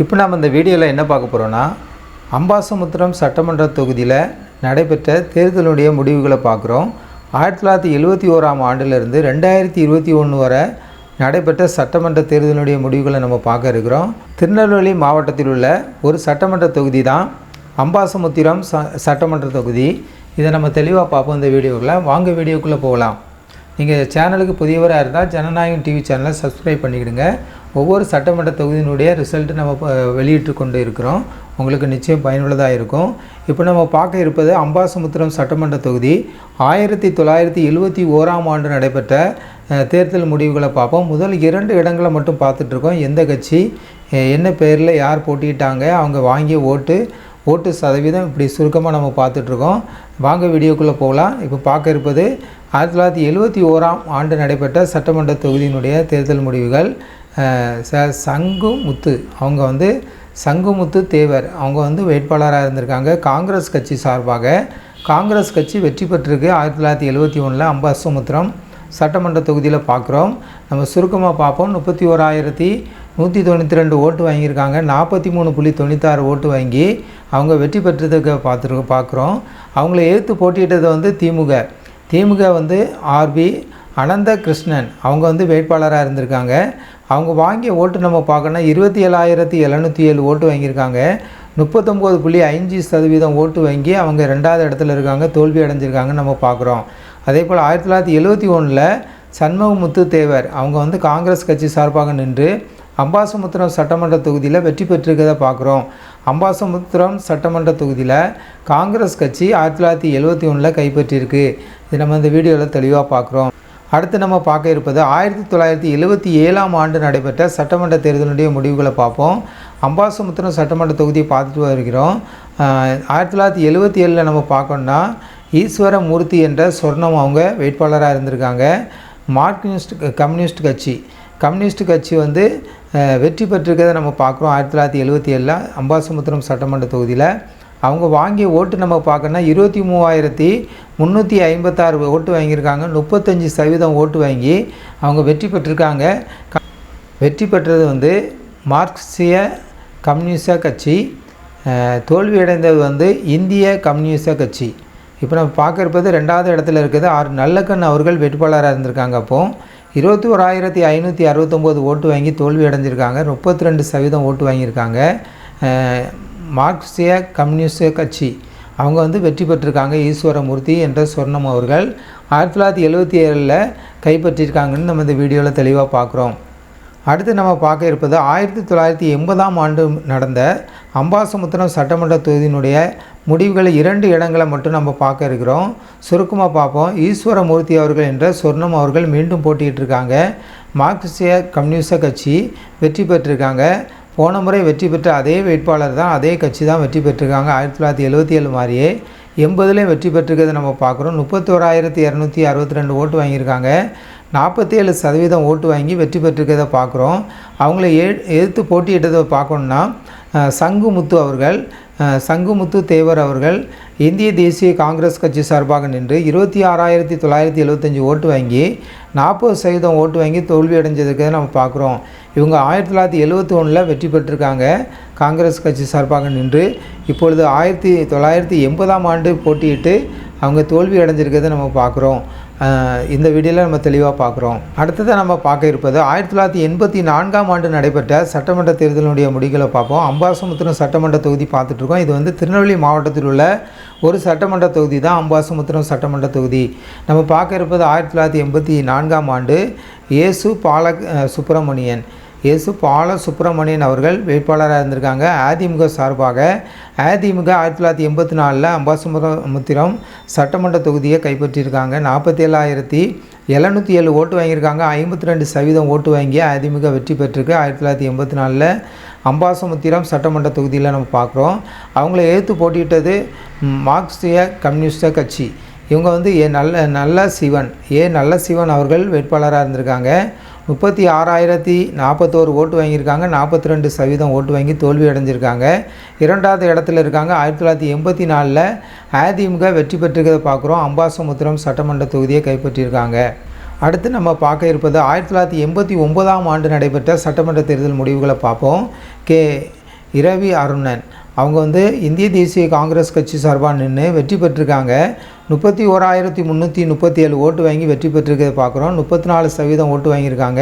இப்போ நாம் இந்த வீடியோவில் என்ன பார்க்க போகிறோன்னா, அம்பாசமுத்திரம் சட்டமன்ற தொகுதியில் நடைபெற்ற தேர்தலுடைய முடிவுகளை பார்க்குறோம். 1971ஆம் ஆண்டிலிருந்து 2021 வரை நடைபெற்ற சட்டமன்ற தேர்தலுடைய முடிவுகளை நம்ம பார்க்க இருக்கிறோம். திருநெல்வேலி மாவட்டத்தில் உள்ள ஒரு சட்டமன்ற தொகுதி தான் அம்பாசமுத்திரம் சட்டமன்ற தொகுதி. இதை நம்ம தெளிவாக பார்ப்போம் இந்த வீடியோவில். வாங்க வீடியோக்குள்ளே போகலாம். நீங்கள் சேனலுக்கு புதியவராக இருந்தால் ஜனநாயகம் டிவி சேனலை சப்ஸ்கிரைப் பண்ணிக்கிடுங்க. ஒவ்வொரு சட்டமன்ற தொகுதியினுடைய ரிசல்ட்டு நம்ம வெளியிட்டு கொண்டு இருக்கிறோம். உங்களுக்கு நிச்சயம் பயனுள்ளதாக இருக்கும். இப்போ நம்ம பார்க்க இருப்பது அம்பாசமுத்திரம் சட்டமன்ற தொகுதி 1971ஆம் ஆண்டு நடைபெற்ற தேர்தல் முடிவுகளை பார்ப்போம். முதல் 2 இடங்களை மட்டும் பார்த்துட்ருக்கோம். எந்த கட்சி என்ன பேரில் யார் போட்டிட்டாங்க, அவங்க வாங்கிய ஓட்டு சதவீதம், இப்படி சுருக்கமாக நம்ம பார்த்துட்ருக்கோம். வாங்க வீடியோக்குள்ளே போகலாம். இப்போ பார்க்க இருப்பது 1971ஆம் ஆண்டு நடைபெற்ற சட்டமன்ற தொகுதியினுடைய தேர்தல் முடிவுகள். சங்குமுத்து அவங்க சங்குமுத்து தேவர் அவங்க வேட்பாளராக இருந்திருக்காங்க. காங்கிரஸ் கட்சி சார்பாக காங்கிரஸ் கட்சி வெற்றி பெற்றிருக்கு. 1971 அம்பாசமுத்திரம் சட்டமன்ற தொகுதியில் பார்க்குறோம். நம்ம சுருக்கமாக பார்ப்போம். 31,192 ஓட்டு வாங்கியிருக்காங்க. 43.96 ஓட்டு வாங்கி அவங்க வெற்றி பெற்றதுக்கு பார்க்குறோம். அவங்கள எதிர்த்து போட்டியிட்டது திமுக ஆர்பி அனந்த கிருஷ்ணன் அவங்க வேட்பாளராக இருந்திருக்காங்க. அவங்க வாங்கிய ஓட்டு நம்ம பார்க்கணும். 27,707 ஓட்டு வாங்கியிருக்காங்க. 39.5% ஓட்டு வாங்கி அவங்க 2வது இடத்துல இருக்காங்க, தோல்வி அடைஞ்சிருக்காங்கன்னு நம்ம பார்க்குறோம். அதே போல் 1971 சண்முகமுத்து தேவர் அவங்க காங்கிரஸ் கட்சி சார்பாக நின்று அம்பாசமுத்திரம் சட்டமன்ற தொகுதியில் வெற்றி பெற்றிருக்கிறத பார்க்குறோம். அம்பாசமுத்திரம் சட்டமன்ற தொகுதியில் காங்கிரஸ் கட்சி 1971 கைப்பற்றியிருக்கு. இது நம்ம இந்த வீடியோவில் தெளிவாக பார்க்குறோம். அடுத்து நம்ம பார்க்க இருப்பது 1977ஆம் ஆண்டு நடைபெற்ற சட்டமன்ற தேர்தலுடைய முடிவுகளை பார்ப்போம். அம்பாசமுத்திரம் சட்டமன்ற தொகுதியை பார்த்துட்டு வருகிறோம். 1977 நம்ம பார்க்கணுன்னா ஈஸ்வரமூர்த்தி என்ற சொர்ணம் அவங்க வேட்பாளராக இருந்திருக்காங்க. மார்க்சிஸ்ட் கம்யூனிஸ்ட் கட்சி வெற்றி பெற்றிருக்கிறத நம்ம பார்க்குறோம். 1977 அம்பாசமுத்திரம் சட்டமன்ற தொகுதியில் அவங்க வாங்கிய ஓட்டு நம்ம பார்க்கணுன்னா 23,356 ஓட்டு வாங்கியிருக்காங்க. 35% ஓட்டு வாங்கி அவங்க வெற்றி பெற்றிருக்காங்க. வெற்றி பெற்றது மார்க்சிய கம்யூனிச கட்சி. தோல்வியடைந்தது இந்திய கம்யூனிச கட்சி. இப்போ நம்ம பார்க்க இருப்பது 2வது இடத்துல இருக்குது. நல்லக்கண் அவர்கள் வேட்பாளராக இருந்திருக்காங்க. அப்போது 21,569 ஓட்டு வாங்கி தோல்வி அடைஞ்சிருக்காங்க. 32% ஓட்டு வாங்கியிருக்காங்க. மார்க்சிய கம்யூனிஸ்ட் கட்சி அவங்க வெற்றி பெற்றிருக்காங்க. ஈஸ்வரமூர்த்தி என்ற சொர்ணம் அவர்கள் 1977 கைப்பற்றியிருக்காங்கன்னு நம்ம இந்த வீடியோவில் தெளிவாக பார்க்குறோம். அடுத்து நம்ம பார்க்க இருப்பது 1980ஆம் ஆண்டு நடந்த அம்பாசமுத்திரம் சட்டமன்ற தொகுதியினுடைய முடிவுகளை 2 இடங்களை மட்டும் நம்ம பார்க்க இருக்கிறோம். சுருக்கமாக பார்ப்போம். ஈஸ்வரமூர்த்தி அவர்கள் என்ற சொர்ணம் அவர்கள் மீண்டும் போட்டியிட்டிருக்காங்க. மார்க்சிய கம்யூனிஸ்ட் கட்சி வெற்றி பெற்றிருக்காங்க. போன முறை வெற்றி பெற்ற அதே வேட்பாளர் தான், அதே கட்சி தான் வெற்றி பெற்றிருக்காங்க. 1977 மாதிரியே 80லேயும் வெற்றி பெற்றிருக்கிறத நம்ம பார்க்குறோம். 31,262 ஓட்டு வாங்கியிருக்காங்க. 47% ஓட்டு வாங்கி வெற்றி பெற்றிருக்கிறத பார்க்குறோம். அவங்கள எதிர்த்து போட்டியிட்டதை பார்க்கணுன்னா சங்குமுத்து தேவர் அவர்கள் இந்திய தேசிய காங்கிரஸ் கட்சி சார்பாக நின்று 26,975 ஓட்டு வாங்கி 40% ஓட்டு வாங்கி தோல்வி அடைஞ்சதுக்கு நம்ம பார்க்குறோம். இவங்க 1971 வெற்றி பெற்றிருக்காங்க. காங்கிரஸ் கட்சி சார்பாக நின்று இப்பொழுது 1980ஆம் ஆண்டு போட்டியிட்டு அவங்க தோல்வி அடைஞ்சிருக்கிறத நம்ம பார்க்குறோம். இந்த வீடியோவில் நம்ம தெளிவாக பார்க்குறோம். அடுத்தது நம்ம பார்க்க இருப்பது 1984ஆம் ஆண்டு நடைபெற்ற சட்டமன்ற தேர்தலுடைய முடிவுகளை பார்ப்போம். அம்பாசமுத்திரம் சட்டமன்ற தொகுதி பார்த்துட்ருக்கோம். இது திருநெல்வேலி மாவட்டத்தில் உள்ள ஒரு சட்டமன்ற தொகுதி தான் அம்பாசமுத்திரம் சட்டமன்ற தொகுதி. நம்ம பார்க்க இருப்பது 1984ஆம் ஆண்டு ஏசு பாலசுப்ரமணியன் அவர்கள் வேட்பாளராக இருந்திருக்காங்க. அதிமுக சார்பாக. அதிமுக 1984 அம்பாசமுத்திரம் சட்டமன்ற தொகுதியை கைப்பற்றியிருக்காங்க. 47,707 ஓட்டு வாங்கியிருக்காங்க. 52% ஓட்டு வாங்கி அதிமுக வெற்றி பெற்றிருக்கு. 1984 அம்பாசமுத்திரம் சட்டமன்ற தொகுதியில் நம்ம பார்க்குறோம். அவங்கள எதிர்த்து போட்டியிட்டது மார்க்சிய கம்யூனிஸ்ட் கட்சி. இவங்க நல்ல சிவன் அவர்கள் வேட்பாளராக இருந்திருக்காங்க. 36,041 ஓட்டு வாங்கியிருக்காங்க. 42% ஓட்டு வாங்கி தோல்வி அடைஞ்சிருக்காங்க. 2வது இடத்துல இருக்காங்க. 1984 அதிமுக வெற்றி பெற்றிருக்கிறத பார்க்குறோம். அம்பாசமுத்திரம் சட்டமன்ற தொகுதியை கைப்பற்றியிருக்காங்க. அடுத்து நம்ம பார்க்க இருப்பது 1989ஆம் ஆண்டு நடைபெற்ற சட்டமன்ற தேர்தல் முடிவுகளை பார்ப்போம். இரவி அருணன் அவங்க வந்து இந்திய தேசிய காங்கிரஸ் கட்சி சார்பாக நின்று வெற்றி பெற்றிருக்காங்க. 31,337 ஓட்டு வாங்கி வெற்றி பெற்றிருக்கிறத பார்க்குறோம். 34% ஓட்டு வாங்கியிருக்காங்க.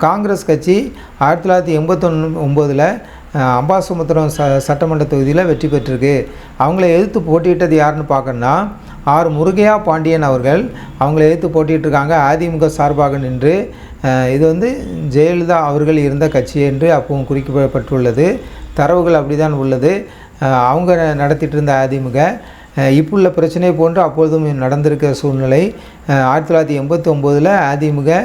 காங்கிரஸ் கட்சி 1989 அம்பாசமுத்திரம் சட்டமன்ற தொகுதியில் வெற்றி பெற்றிருக்கு. அவங்கள எதிர்த்து போட்டியிட்டது யாருன்னு பார்க்கணுன்னா ஆர் முருகையா பாண்டியன் அவர்கள் அவங்கள எதிர்த்து போட்டியிட்டிருக்காங்க அதிமுக சார்பாக நின்று. இது வந்து ஜெயலலிதா அவர்கள் இருந்த கட்சி என்று அப்பவும் குறிக்கப்பட்டுள்ளது. தரவுகள் அப்படி தான் உள்ளது. அவங்க நடத்திட்டு இருந்த அதிமுக இப்போ உள்ள பிரச்சனை போன்று அப்பொழுதும் நடந்திருக்கிற சூழ்நிலை. 1989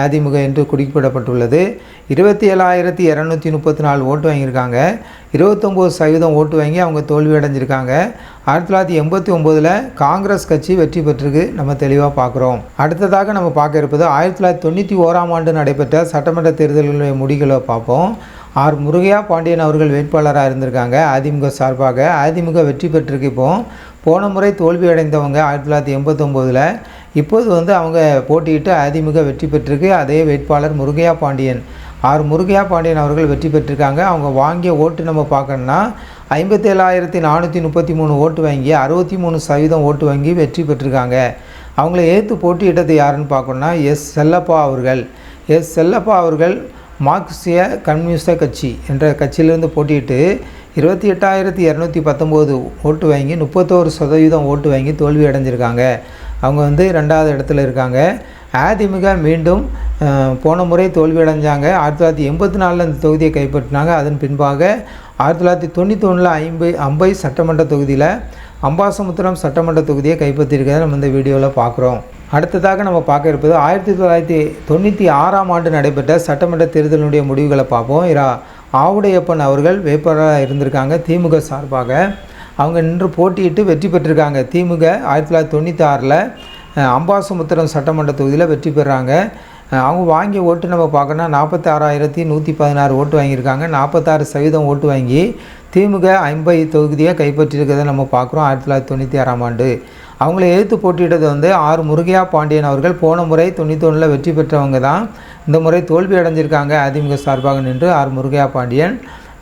அதிமுக என்று குறிப்பிடப்பட்டுள்ளது. 27,234 ஓட்டு வாங்கியிருக்காங்க. 29% ஓட்டு வாங்கி அவங்க தோல்வி அடைஞ்சிருக்காங்க. 1989 காங்கிரஸ் கட்சி வெற்றி பெற்றிருக்கு, நம்ம தெளிவாக பார்க்குறோம். அடுத்ததாக நம்ம பார்க்க இருப்பது 1991 நடைபெற்ற சட்டமன்ற தேர்தல்களுடைய முடிவுகளை பார்ப்போம். ஆர் முருகையா பாண்டியன் அவர்கள் வேட்பாளராக இருந்திருக்காங்க அதிமுக சார்பாக. அதிமுக வெற்றி பெற்றிருக்கு. போன முறை தோல்வி அடைந்தவங்க 1989 இப்போது வந்து அவங்க போட்டியிட்டு அதிமுக வெற்றி பெற்றிருக்கு. அதே வேட்பாளர் முருகையா பாண்டியன், ஆர் முருகையா பாண்டியன் அவர்கள் வெற்றி பெற்றிருக்காங்க. அவங்க வாங்கிய ஓட்டு நம்ம பார்க்கணுன்னா 57,433 ஓட்டு வாங்கி 63% ஓட்டு வாங்கி வெற்றி பெற்றிருக்காங்க. அவங்கள எதிர்த்து போட்டியிட்டது யாருன்னு பார்க்கணுன்னா செல்லப்பா அவர்கள் மார்க்சிய கம்யூனிஸ்ட கட்சி என்ற கட்சியிலிருந்து போட்டியிட்டு 28,219 ஓட்டு வாங்கி 31% ஓட்டு வாங்கி தோல்வி அடைஞ்சிருக்காங்க. அவங்க வந்து 2வது இடத்துல இருக்காங்க. அதிமுக மீண்டும் போன முறை தோல்வி அடைஞ்சாங்க. 1984 இந்த தொகுதியை கைப்பற்றினாங்க. அதன் பின்பாக 1991 அம்பை சட்டமன்ற தொகுதியில் அம்பாசமுத்திரம் சட்டமன்ற தொகுதியை கைப்பற்றியிருக்கிறத நம்ம இந்த வீடியோவில் பார்க்குறோம். அடுத்ததாக நம்ம பார்க்க இருப்பது 1996 நடைபெற்ற சட்டமன்ற தேர்தலினுடைய முடிவுகளை பார்ப்போம். ஆவுடையப்பன் அவர்கள் வேட்பாளராக இருந்திருக்காங்க திமுக சார்பாக. அவங்க நின்று போட்டியிட்டு வெற்றி பெற்றிருக்காங்க. திமுக 1996 அம்பாசமுத்திரம் சட்டமன்ற தொகுதியில் வெற்றி பெறாங்க. அவங்க வாங்கிய ஓட்டு நம்ம பார்க்கணுன்னா 46,116 ஓட்டு வாங்கியிருக்காங்க. 46% ஓட்டு வாங்கி திமுக 50 தொகுதியை கைப்பற்றியிருக்கிறத நம்ம பார்க்குறோம். 1996 அவங்கள எதிர்த்து போட்டியிட்டது வந்து ஆர் முருகையா பாண்டியன் அவர்கள். போன முறை 91 வெற்றி பெற்றவங்க தான். இந்த முறை தோல்வி அடைஞ்சிருக்காங்க அதிமுக சார்பாக நின்று ஆர் முருகையா பாண்டியன்.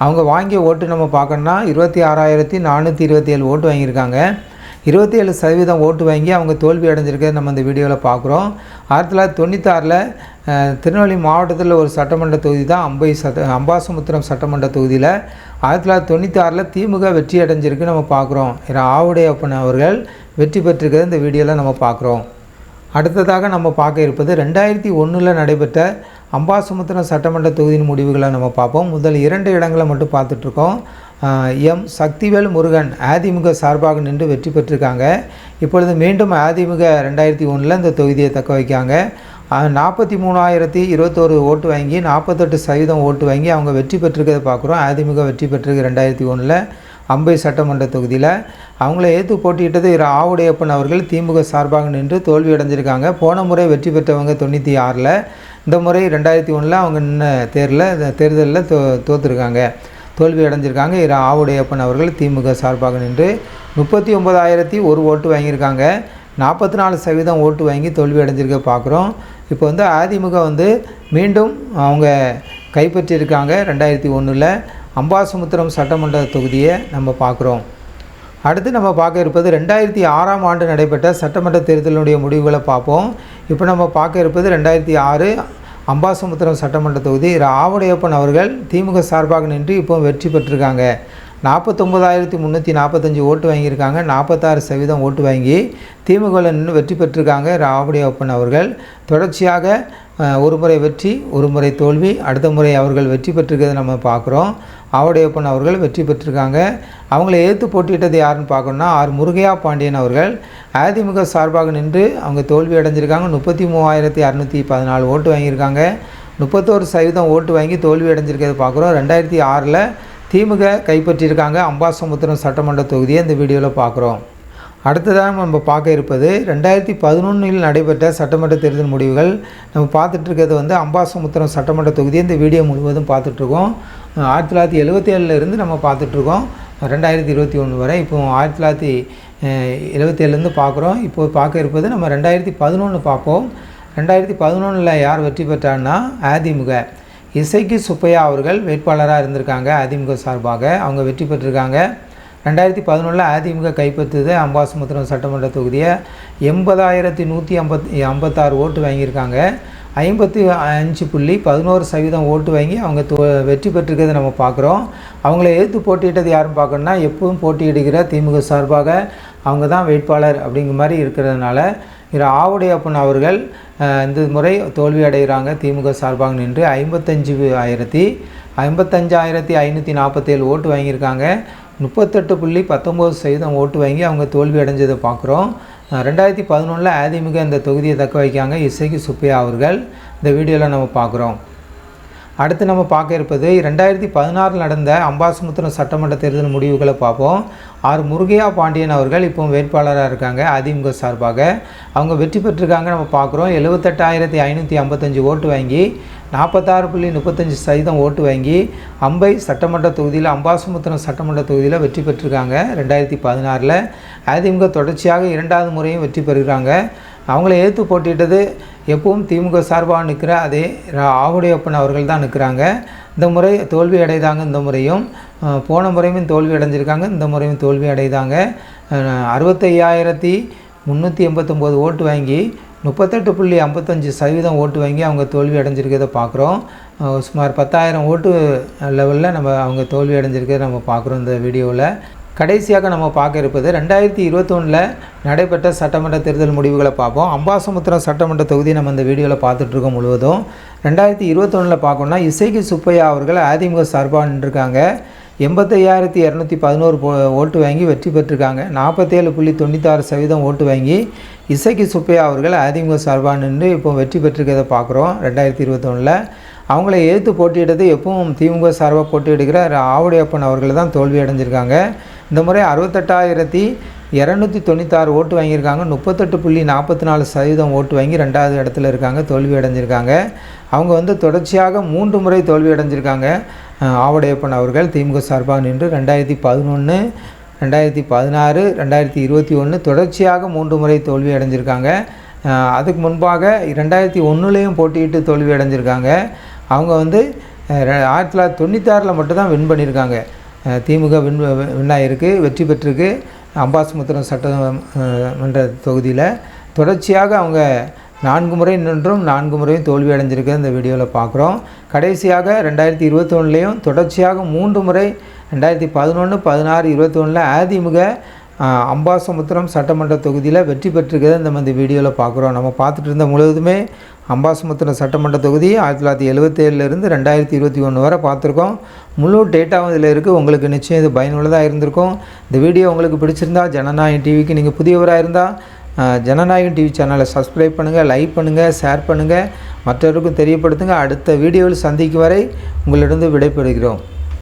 அவங்க வாங்கிய ஓட்டு நம்ம பார்க்கணுன்னா 26,427 ஓட்டு வாங்கியிருக்காங்க. 27% ஓட்டு வாங்கி அவங்க தோல்வி அடைஞ்சிருக்கிறத நம்ம இந்த வீடியோவில் பார்க்குறோம். 1996 திருநெல்வேலி மாவட்டத்தில் ஒரு சட்டமன்ற தொகுதி தான் அம்பாசமுத்திரம் சட்டமன்ற தொகுதியில் 1996 திமுக வெற்றி அடைஞ்சிருக்கு நம்ம பார்க்குறோம். ஆவுடையப்பன் அவர்கள் வெற்றி பெற்றிருக்கிறது இந்த வீடியோவில் நம்ம பார்க்குறோம். அடுத்ததாக நம்ம பார்க்க இருப்பது 2001 நடைபெற்ற அம்பாசமுத்திரம் சட்டமன்ற தொகுதியின் முடிவுகளை நம்ம பார்ப்போம். முதல் 2 இடங்களை மட்டும் பார்த்துட்ருக்கோம். சக்திவேல் முருகன் அதிமுக சார்பாக நின்று வெற்றி பெற்றிருக்காங்க. இப்பொழுது மீண்டும் அதிமுக 2001 இந்த தொகுதியை தக்க வைக்காங்க. 43,021 ஓட்டு வாங்கி 48% ஓட்டு வாங்கி அவங்க வெற்றி பெற்றிருக்கிறத பார்க்குறோம். அதிமுக வெற்றி பெற்றிருக்கு 2001 அம்பை சட்டமன்ற தொகுதியில். அவங்கள எதிர்த்து போட்டியிட்டது ஆவுடையப்பன் அவர்கள் திமுக சார்பாக நின்று தோல்வி அடைஞ்சிருக்காங்க. போன முறை வெற்றி பெற்றவங்க 96 இந்த முறை 2001 அவங்க நின்ன தேர்தலில் தோற்றுருக்காங்க, தோல்வி அடைஞ்சிருக்காங்க. ஆவுடையப்பன் அவர்கள் திமுக சார்பாக நின்று 39,001 ஓட்டு வாங்கியிருக்காங்க. 44% ஓட்டு வாங்கி தோல்வி அடைஞ்சிருக்க பார்க்குறோம். இப்போ வந்து அதிமுக வந்து மீண்டும் அவங்க கைப்பற்றியிருக்காங்க 2001 அம்பாசமுத்திரம் சட்டமன்ற தொகுதியை நம்ம பார்க்குறோம். அடுத்து நம்ம பார்க்க இருப்பது 2006 நடைபெற்ற சட்டமன்ற தேர்தலுடைய முடிவுகளை பார்ப்போம். இப்போ நம்ம பார்க்க இருப்பது 2006 அம்பாசமுத்திரம் சட்டமன்ற தொகுதி. ஆவுடையப்பன் அவர்கள் திமுக சார்பாக நின்று இப்போ வெற்றி பெற்றிருக்காங்க. 49,345 ஓட்டு வாங்கியிருக்காங்க. 46% ஓட்டு வாங்கி திமுகவில் நின்று வெற்றி பெற்றிருக்காங்க ஆவுடையப்பன் அவர்கள். தொடர்ச்சியாக ஒரு முறை வெற்றி, ஒரு முறை தோல்வி, அடுத்த முறை அவர்கள் வெற்றி பெற்றிருக்கிறத நம்ம பார்க்குறோம். ஆவுடையப்பன் அவர்கள் வெற்றி பெற்றிருக்காங்க. அவங்கள எதிர்த்து போட்டியிட்டது யாருன்னு பார்க்கணுன்னா ஆர் முருகையா பாண்டியன் அவர்கள் அதிமுக சார்பாக நின்று அவங்க தோல்வி அடைஞ்சிருக்காங்க. 33,614 ஓட்டு வாங்கியிருக்காங்க. 31% ஓட்டு வாங்கி தோல்வி அடைஞ்சிருக்கிறத பார்க்குறோம். 2006 திமுக கைப்பற்றியிருக்காங்க அம்பாசமுத்திரம் சட்டமன்ற தொகுதியை இந்த வீடியோவில் பார்க்குறோம். அடுத்ததாக நம்ம பார்க்க இருப்பது 2011 நடைபெற்ற சட்டமன்ற தேர்தல் முடிவுகள். நம்ம பார்த்துட்ருக்கிறது வந்து அம்பாசமுத்திரம் சட்டமன்ற தொகுதியை இந்த வீடியோ முழுவதும் பார்த்துட்ருக்கோம். 1977 நம்ம பார்த்துட்ருக்கோம் 2021 வரை. இப்போ 1977 பார்க்குறோம். இப்போது பார்க்க இருப்பது நம்ம 2011 பார்ப்போம். 2011 யார் வெற்றி பெற்றான்னா அதிமுக. இசைக்கு சுப்பையா அவர்கள் வேட்பாளராக இருந்திருக்காங்க அதிமுக சார்பாக. அவங்க வெற்றி பெற்றிருக்காங்க. 2011 அதிமுக கைப்பற்றுது அம்பாசமுத்திரம் சட்டமன்ற தொகுதியை 80,156 ஓட்டு வாங்கியிருக்காங்க. 55.11% ஓட்டு வாங்கி அவங்க வெற்றி பெற்றிருக்கிறத நம்ம பார்க்குறோம். அவங்கள எதிர்த்து போட்டியிட்டது யாரும் பார்க்கணுன்னா எப்பவும் போட்டியிடுகிற திமுக சார்பாக அவங்க தான் வேட்பாளர் அப்படிங்கிற மாதிரி இருக்கிறதுனால ஆவுடையப்பன் அவர்கள் இந்த முறை தோல்வி அடைகிறாங்க. திமுக சார்பாக நின்று 55,547 ஓட்டு வாங்கியிருக்காங்க. 38.19% ஓட்டு வாங்கி அவங்க தோல்வி அடைஞ்சதை பார்க்குறோம். 2011 அதிமுக இந்த தொகுதியை தக்க வைக்காங்க இசைக்கு சுப்பையா அவர்கள். இந்த வீடியோவில் நம்ம பார்க்குறோம். அடுத்து நம்ம பார்க்க இருப்பது 2016 நடந்த அம்பாசமுத்திரம் சட்டமன்ற தேர்தல் முடிவுகளை பார்ப்போம். முருகையா பாண்டியன் அவர்கள் இப்போ வேட்பாளராக இருக்காங்க அதிமுக சார்பாக. அவங்க வெற்றி பெற்றிருக்காங்க நம்ம பார்க்குறோம். 78,555 ஓட்டு வாங்கி 46.35% ஓட்டு வாங்கி அம்பை சட்டமன்ற தொகுதியில் அம்பாசமுத்திரம் சட்டமன்ற தொகுதியில் வெற்றி பெற்றிருக்காங்க. 2016 அதிமுக தொடர்ச்சியாக 2வது முறையும் வெற்றி பெறுகிறாங்க. அவங்கள எதிர்த்து போட்டியிட்டது எப்பவும் திமுக சார்பாக நிற்கிற அதே ஆவுடையப்பன் அவர்கள் தான் நிற்கிறாங்க. இந்த முறை தோல்வி அடைதாங்க. இந்த முறையும் போன முறையும் தோல்வி அடைஞ்சிருக்காங்க. இந்த முறையும் தோல்வி அடைதாங்க. 65,389 ஓட்டு வாங்கி 38.55% ஓட்டு வாங்கி அவங்க தோல்வி அடைஞ்சிருக்கிறத பார்க்குறோம். சுமார் 10,000 ஓட்டு லெவலில் அவங்க தோல்வி அடைஞ்சிருக்கிறத நம்ம பார்க்குறோம் இந்த வீடியோவில். கடைசியாக நம்ம பார்க்க இருப்பது 2021 நடைபெற்ற சட்டமன்ற தேர்தல் முடிவுகளை பார்ப்போம். அம்பாசமுத்திரம் சட்டமன்ற தொகுதி நம்ம இந்த வீடியோவில் பார்த்துட்ருக்கோம் முழுவதும். 2021 பார்க்கணுன்னா இசைக்கு சுப்பையா அவர்கள் அதிமுக சார்பாக நின்றுருக்காங்க. 85,211 ஓட்டு வாங்கி வெற்றி பெற்றிருக்காங்க. 47.96% ஓட்டு வாங்கி இசைக்கு சுப்பையா அவர்கள் அதிமுக சார்பாக நின்று இப்போ வெற்றி பெற்றிருக்கிறத பார்க்குறோம். 2021 அவங்கள எதிர்த்து போட்டியிட்டது எப்பவும் திமுக சார்பாக போட்டியிடுகிற ஆவுடையப்பன் அவர்கள் தான் தோல்வி அடைஞ்சிருக்காங்க. இந்த முறை 68,296 ஓட்டு வாங்கியிருக்காங்க. 38.44% ஓட்டு வாங்கி 2வது இடத்துல இருக்காங்க. தோல்வி அடைஞ்சிருக்காங்க. அவங்க தொடர்ச்சியாக 3 முறை தோல்வி அடைஞ்சிருக்காங்க. ஆவுடையப்பன் அவர்கள் திமுக சார்பாக நின்று 2011, 2016, 2021 தொடர்ச்சியாக 3 முறை தோல்வி அடைஞ்சிருக்காங்க. அதுக்கு முன்பாக 2001 போட்டியிட்டு தோல்வி அடைஞ்சிருக்காங்க. அவங்க 1996 மட்டும்தான் வின் பண்ணியிருக்காங்க. திமுக வின்னாயிருக்கு, வெற்றி பெற்றிருக்கு அம்பாசமுத்திரம் சட்டமன்ற தொகுதியில். தொடர்ச்சியாக அவங்க 4 முறை நின்றும் 4 முறையும் தோல்வி அடைஞ்சிருக்கு இந்த வீடியோவில் பார்க்குறோம். கடைசியாக 2021 தொடர்ச்சியாக 3 முறை 2011, 16, 21 அதிமுக அம்பாசமுத்திரம் சட்டமன்ற தொகுதியில் வெற்றி பெற்றிருக்கிறத நம்ம இந்த வீடியோவில் பார்க்குறோம். நம்ம பார்த்துட்டு இருந்த முழுவதுமே அம்பாசமுத்திரம் சட்டமன்ற தொகுதி 1977 2021 வரை பார்த்துருக்கோம். முழு டேட்டாவும் இதில் இருக்குது. உங்களுக்கு நிச்சயம் இது பயனுள்ளதாக இருந்திருக்கும். இந்த வீடியோ உங்களுக்கு பிடிச்சிருந்தால் ஜனநாயகம் டிவிக்கு நீங்கள் புதியவராக இருந்தால் ஜனநாயகம் டிவி சேனலை சப்ஸ்கிரைப் பண்ணுங்கள், லைக் பண்ணுங்கள், ஷேர் பண்ணுங்கள், மற்றவருக்கும் தெரியப்படுத்துங்க. அடுத்த வீடியோவில் சந்திக்கும் வரை உங்களிடம் விடைபெறுகிறோம்.